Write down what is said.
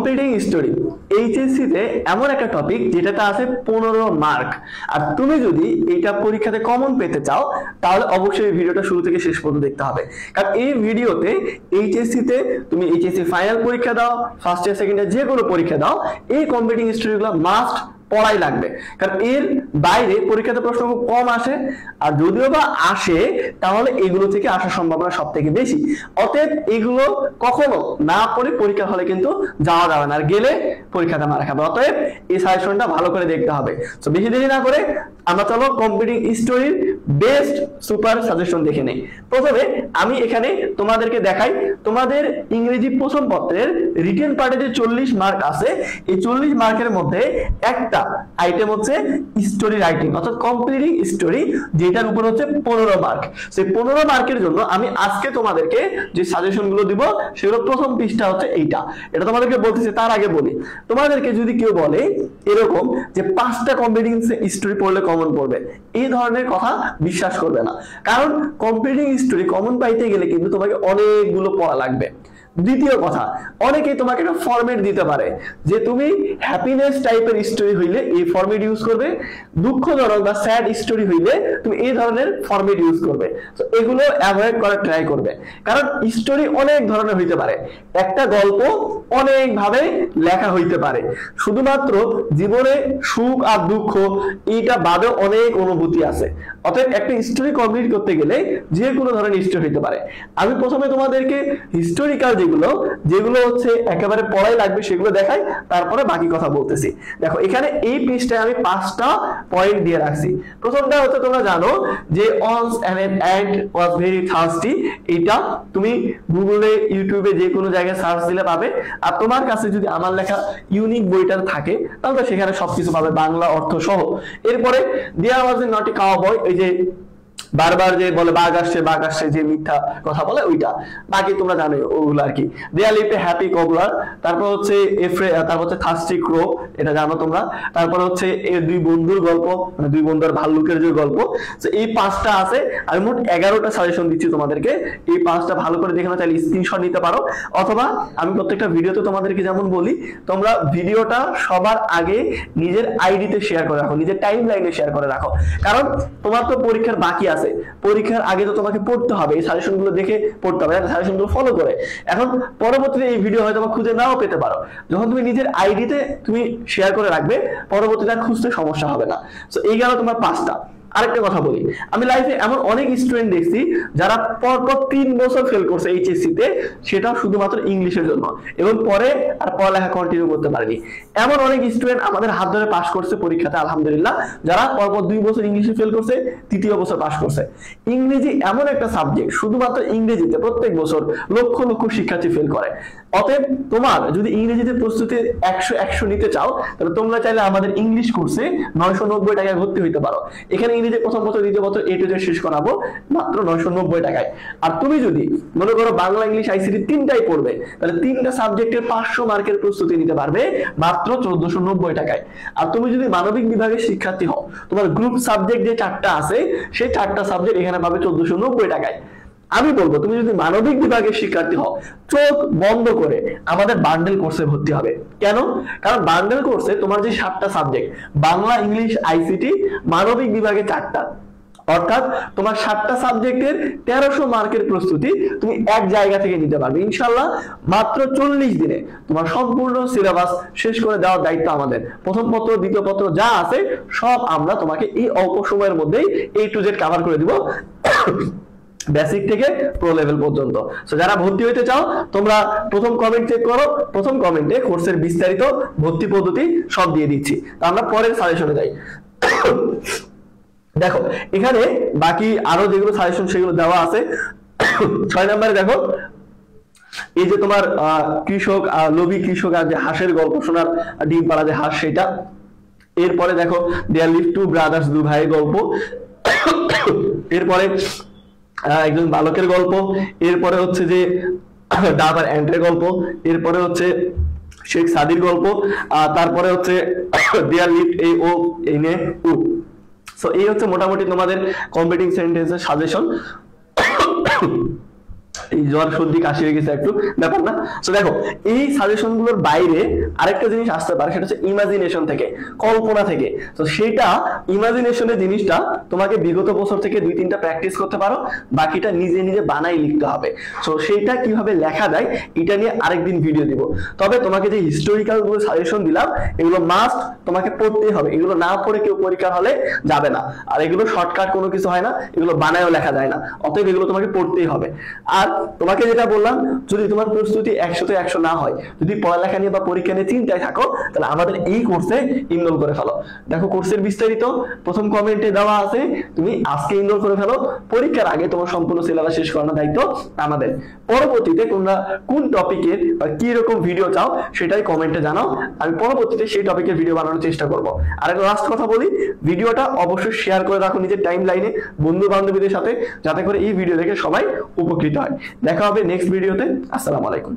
Competing story HSC তে এমন একটা টপিক যেটাতে আছে 15 মার্ক। আর তুমি যদি এইটা পরীক্ষাতে কমন পেতে চাও তাহলে অবশ্যই এই ভিডিওটা শুরু থেকে শেষ পর্যন্ত দেখতে হবে, কারণ এই ভিডিওতে এইচএসসি তে তুমি এইচএসসি ফাইনাল পরীক্ষা দাও, ফার্স্ট ইয়ার সেকেন্ড ইয়ার যে কোনো পরীক্ষা দাও, এই কম্পিটিং স্টোরিগুলো মাস্ট পড়াই লাগবে, কারণ এর বাইরে পরীক্ষাতে প্রশ্ন খুব কম আসে, আর যদিও বা আসে তাহলে এগুলো থেকে আসার সম্ভাবনা সব থেকে বেশি। অতএব এগুলো কখনো না পড়ে পরীক্ষা হলে কিন্তু যাওয়া যাবে না, আর গেলে পরীক্ষাতে মারা খাবে। অতএব এই সাজেশনটা ভালো করে দেখতে হবে। তো বেশি দেরি না করে আমরা চলো কম্পিটিং স্টোরির বেস্ট সুপার সাজেশন দেখে নেই। প্রথমে আমি এখানে তোমাদেরকে দেখাই তোমাদের ইংরেজি প্রথম পত্রের রিটেন পার্টে যে 40 মার্ক আছে, এই 40 মার্কের মধ্যে একটা আইটেম হচ্ছে স্টোরি রাইটিং অর্থাৎ কমপ্লিটিং স্টোরি, যেটার উপর হচ্ছে 15 মার্ক। সেই 15 মার্কের জন্য আমি আজকে তোমাদেরকে যে সাজেশন গুলো দিব সেগুলো প্রথম পৃষ্ঠা হচ্ছে এইটা। এটা তোমাদেরকে বলতেছি, তার আগে বলি তোমাদেরকে যদি কেউ বলে এরকম যে 5টা কমপ্লিটিং স্টোরি পড়লে কমন পড়বে, এই ধরনের কথা বিশ্বাস করবে না, কারণ কমপ্লিটিং স্টোরি কমন পাইতে গেলে কিন্তু তোমাকে অনেকগুলো পড়া লাগবে। দ্বিতীয় কথা, অনেকেই তোমাকে একটা ফরম্যাট দিতে পারে যে তুমি হ্যাপিনেস টাইপের স্টোরি হইলে এই ফরম্যাট ইউজ করবে, দুঃখজনক বা স্যাড স্টোরি হইলে তুমি এই ধরনের ফরম্যাট ইউজ করবে। তো এগুলো অ্যাভয়েড করার ট্রাই করবে, কারণ স্টোরি অনেক ধরনের হইতে পারে, একটা গল্প অনেক ভাবে লেখা হইতে পারে, শুধুমাত্র জীবনে সুখ আর দুঃখ এইটা বাদে অনেক অনুভূতি আছে। অতএব একটা স্টোরি কমপ্লিট করতে গেলে যে কোনো ধরনের স্টোরি হইতে পারে। আমি প্রথমে তোমাদেরকে হিস্টোরিক্যাল যেগুলো হচ্ছে একেবারে পড়াই লাগবে সেগুলো দেখাই, তারপরে বাকি কথা বলতেছি। দেখো এখানে এই পৃষ্ঠায় আমি 5টা পয়েন্ট দিয়ে রাখছি। প্রথমটা হচ্ছে তোমরা জানো যে once an ant was very thirsty, এটা তুমি গুগলে ইউটিউবে যে কোনো জায়গায় সার্চ দিলে পাবে। আর তোমার কাছে যদি আমার লেখা ইউনিক বইটা থাকে তাহলে তো সেখানে সবকিছু পাবে বাংলা অর্থ সহ। এরপরে there was a naughty cowboy, এই যে বারবার যে বলে বাঘ আসছে যে মিথ্যা কথা বলে ওইটা, বাকি তোমরা জানো ওগুলো আর কি। দেয়ার লিভড এ হ্যাপি কবলার, তারপর হচ্ছে তারপর হচ্ছে থার্স্টি ক্রো, এটা জানো তোমরা। তারপর হচ্ছে এই দুই বন্ধুর গল্প, মানে দুই বন্ধুর ভাল্লুকের যে গল্প। তো এই 5টা আছে, আমি মোট 11টা সাজেশন দিচ্ছি তোমাদেরকে। এই 5টা ভালো করে দেখে নাও, চাইলে স্ক্রিনশট নিতে পারো, অথবা আমি প্রত্যেকটা ভিডিওতে তোমাদেরকে যেমন বলি তোমরা ভিডিওটা সবার আগে নিজের আইডিতে শেয়ার করে রাখো, নিজের টাইম লাইনে শেয়ার করে রাখো, কারণ তোমার তো পরীক্ষার বাকি আছে, পরীক্ষার আগে তো তোমাকে পড়তে হবে, এই সাজেশনগুলো দেখে পড়তে হবে, সাজেশনগুলো ফলো করে। এখন পরবর্তীতে এই ভিডিও হয়তো খুঁজে নাও পেতে পারো, যখন তুমি নিজের আইডিতে তুমি শেয়ার করে রাখবে পরবর্তীতে আর খুঁজতে সমস্যা হবে না। তো এই গেল তোমার 5টা। আরেকটা কথা বলি, আমি লাইফে এমন অনেক স্টুডেন্ট দেখছি যারা পরপর 3 বছর ফেল করছে এইচএসসি তে, সেটাও শুধুমাত্র ইংলিশের জন্য, এবং পরে আর পড়ালেখা কন্টিনিউ করতে পারেনি। এমন অনেক স্টুডেন্ট আমাদের হাত ধরে পাস করছে পরীক্ষাতে আলহামদুলিল্লাহ, যারা পরপর 2 বছর ইংলিশে ফেল করছে, 3য় বছর পাস করছে। ইংরেজি এমন একটা সাবজেক্ট, শুধুমাত্র ইংরেজিতে প্রত্যেক বছর লক্ষ লক্ষ শিক্ষার্থী ফেল করে। অতএব তোমার যদি ইংরেজিতে প্রস্তুতি 100 নিতে চাও তাহলে তোমরা চাইলে আমাদের ইংলিশ কোর্সে 990 টাকায় ভর্তি হইতে পারো। এখানে ইংরেজি প্রথম বছর দ্বিতীয় বছর A to Z শেষ করাবো মাত্র 990 টাকায়। আর তুমি যদি মনে করো বাংলা ইংলিশ আইসিটি 3টাই পড়বে, তাহলে 3টা সাবজেক্টের 500 মার্কের প্রস্তুতি নিতে পারবে মাত্র 1490 টাকায়। আর তুমি যদি মানবিক বিভাগের শিক্ষার্থী হও, তোমার গ্রুপ সাবজেক্ট যে 4টা আছে সেই 4টা সাবজেক্ট এখানে পাবে 1490 টাকায়। আমি বলবো তুমি যদি মানবিক বিভাগের শিক্ষার্থী হও, চোখ বন্ধ করে আমাদের বান্ডেল কোর্সে ভর্তি হবে। কেন? কারণ বান্ডেল কোর্সে তোমার যে 7টা সাবজেক্ট, বাংলা ইংলিশ আইসিটি মানবিক বিভাগে 4টা, অর্থাৎ তোমার 7টা সাবজেক্টের 1300 মার্কের প্রস্তুতি তুমি এক জায়গা থেকে নিতে পারবে ইনশাআল্লাহ। মাত্র 40 দিনে তোমার সম্পূর্ণ সিলেবাস শেষ করে দেওয়ার দায়িত্ব আমাদের। প্রথম পত্র দ্বিতীয় পত্র যা আছে সব আমরা তোমাকে এই অল্প সময়ের মধ্যেই A to Z কভার করে দিব, বেসিক থেকে প্রো লেভেল পর্যন্ত। সো যারা ভর্তি হতে চাও তোমরা প্রথম কমেন্ট চেক করো, প্রথম কমেন্টে কোর্সের বিস্তারিত ভর্তি পদ্ধতি সব দিয়ে দিচ্ছি। তো আমরা পরের সাজেশনে যাই। দেখো এখানে বাকি আরো যেগুলো সাজেশন সেগুলো দেওয়া আছে। 6 নম্বরে দেখো এই যে তোমার কৃষক লোভী কৃষক আর যে হাঁসের গল্প শোনার ডিম পাড়া যে হাঁস, সেটা। এরপরে দেখো দেয়ার লিভ টু ব্রাদার্স, 2 ভাইয়ের গল্প। এরপরে একজন বালকের গল্প। এরপরে হচ্ছে যে ডাব আর অ্যান্টের গল্প। এরপরে হচ্ছে শেখ সাদির গল্প। তারপরে হচ্ছে দেয়ার লিভ এ ও এন এ উ। সো এই হচ্ছে মোটামুটি তোমাদের কম্পিটিং সেন্টেন্সের সাজেশন। এই জ্বর সর্দি কাশি হয়ে গেছে একটু ব্যাপার না। তো দেখো এই সাজেশন গুলোর বাইরে আরেকটা জিনিস আসতে পারে, সেটা হচ্ছে ইমাজিনেশন থেকে, কল্পনা থেকে। তো সেটা ইমাজিনেশনের জিনিসটা তোমাকে বিগত বছর থেকে 2-3টা প্র্যাকটিস করতে পারো, বাকিটা নিজে নিজে বানাই লিখতে হবে। তো সেইটা কিভাবে লেখা যায় এটা নিয়ে আরেকদিন ভিডিও দিব। তবে তোমাকে যে হিস্টোরিক্যাল গুলো সাজেশন দিলাম এগুলো মাস্ট তোমাকে পড়তেই হবে, এগুলো না পড়ে কেউ পরীক্ষা হলে যাবে না। আর এগুলো শর্টকাট কোনো কিছু হয় না, এগুলো বানায়ও লেখা যায় না, অতএব এগুলো তোমাকে পড়তেই হবে। আর তোমাকে যেটা বললাম, যদি তোমার প্রস্তুতি 100-তে 100 না হয়, যদি পড়ালেখা নিয়ে বা পরীক্ষা নিয়ে চিন্তায় থাকো, তাহলে আমাদের এই কোর্সে ইনরোল করে ফেলো। দেখো কোর্সের বিস্তারিত প্রথম কমেন্টে দেওয়া আছে, তুমি আজকে ইনরোল করে ফেলো। পরীক্ষার আগে তোমার সম্পূর্ণ সিলেবাস শেষ করানোর দায়িত্ব আমাদের। পরবর্তীতে তোমরা কোন টপিকের বা কি রকম ভিডিও চাও সেটাই কমেন্টে জানাও, আমি পরবর্তীতে সেই টপিকের ভিডিও বানানোর চেষ্টা করব। আর একটা লাস্ট কথা বলি, ভিডিওটা অবশ্যই শেয়ার করে রাখো নিজের টাইম লাইনে বন্ধু বান্ধবীদের সাথে, যাতে করে এই ভিডিও দেখে সবাই উপকৃত হয়। দেখা হবে নেক্সট ভিডিওতে। আসসালামু আলাইকুম।